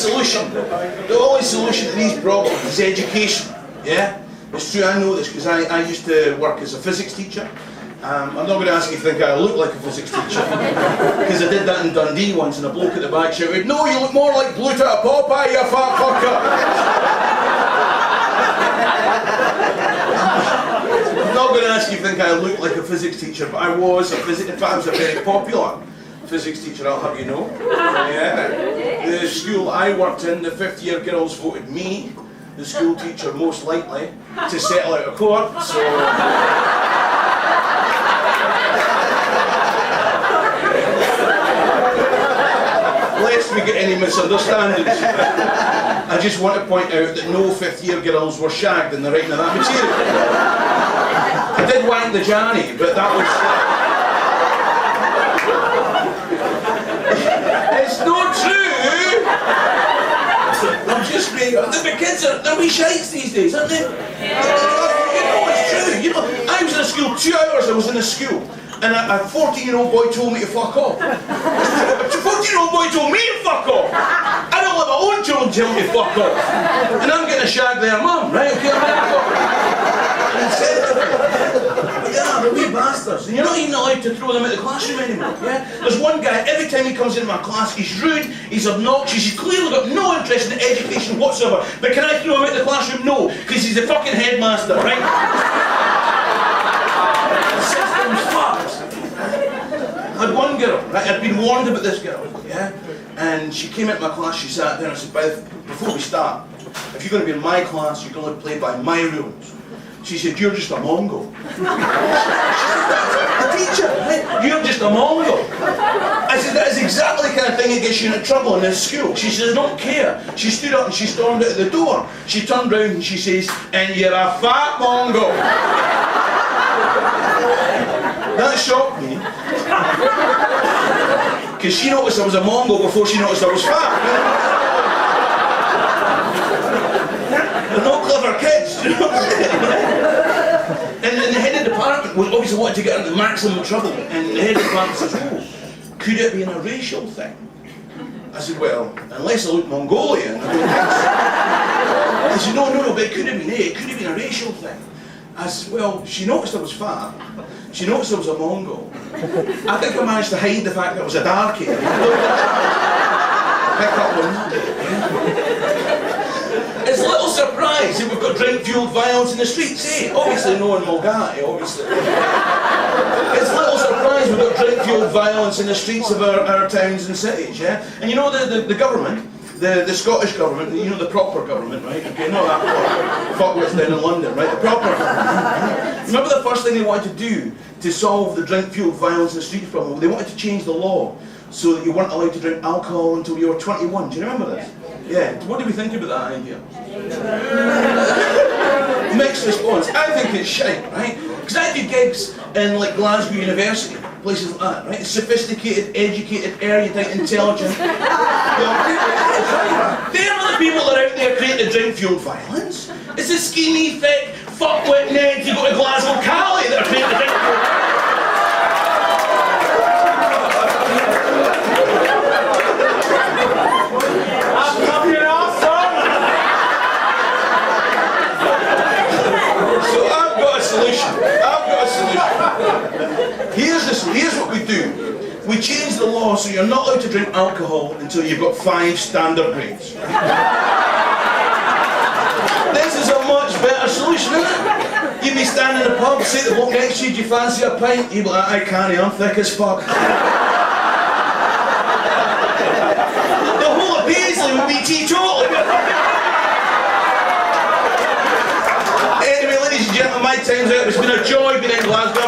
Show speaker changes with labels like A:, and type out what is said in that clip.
A: solution. The only solution to these problems is education. Yeah? It's true, I know this because I used to work as a physics teacher. I'm not going to ask you if you think I look like a physics teacher, because I did that in Dundee once and a bloke at the back shouted, "No, you look more like Blue out of Popeye, you fat fucker." I'm not going to ask you if you think I look like a physics teacher, but I was a physics, in fact I was a very popular physics teacher, I'll have you know. Yeah. The school I worked in, the 5th year girls voted me, the school teacher most likely, to settle out of court, so... Lest we get any misunderstandings, I just want to point out that no 5th year girls were shagged in the writing of that material. I did wank the Johnny, but that was... It's not true! I'm just being... The kids they're wee shites these days, aren't they? You know, it's true. You know, I was in a school, 2 hours I was in a school, and a 14-year-old boy told me to fuck off. A 14-year-old boy told me to fuck off. I don't let my own children tell me to fuck off. And I'm getting a shag their mum, right? Okay, yeah, they're wee bastards. And you're not even allowed to throw them out the classroom anymore, yeah? There's one guy, every time he comes into my class, he's rude, he's obnoxious, he's clearly got no interest in education whatsoever. But can I throw him out the classroom? No, because he's the fucking headmaster, right? The system's fucked. I had one girl, right? I'd been warned about this girl, yeah? And she came into my class, she sat there and I said, before we start, if you're going to be in my class, you're going to play by my rules. She said, "You're just a Mongol." A teacher, right? "You're just a Mongol." I said, "That is exactly the kind of thing that gets you into trouble in this school." She says, "I don't care." She stood up and she stormed out of the door. She turned round and she says, "And you're a fat Mongol." That shocked me. Because she noticed I was a Mongol before she noticed I was fat. They're not clever kids, you know? And the head of the department was obviously wanting to get her into maximum trouble. And the head of the department says, "Oh, could it be a racial thing?" I said, "Well, unless I look Mongolian, I don't think so." I said, no, but it could have been it. It could have been a racial thing. I said, "Well, she noticed I was fat. She noticed I was a Mongol. I think I managed to hide the fact that I was a darkie. Pick up on that. It's little surprise that we've got drink-fueled violence in the streets, eh? Obviously no one will die, obviously. It's little surprise we've got drink-fueled violence in the streets of our towns and cities, yeah? And you know the government, the Scottish government, you know the proper government, right? Okay, not that fuck what's down in London, right? The proper government. Remember the first thing they wanted to do to solve the drink-fueled violence in the streets problem? They wanted to change the law so that you weren't allowed to drink alcohol until you were 21. Do you remember this? Yeah. What do we think about that idea? Mixed response. I think it's shite, right? Because I do gigs in like Glasgow University, places like that, right? Sophisticated, educated, erudite, intelligent. They're not the people that are out there creating the drink-fueled violence. It's the schemy, thick, fuckwit neds who go to Glasgow Cali that are creating the drink-fueled violence. Here's what we do. We change the law so you're not allowed to drink alcohol until you've got 5 standard grades. This is a much better solution, isn't it? You'd be standing in a pub, say to the bloke next to you, "Do you fancy a pint?" You'd be like, "I can't, I'm thick as fuck." The whole of Paisley would be teetotal. Anyway, ladies and gentlemen, my time's out. It's been a joy being in Glasgow.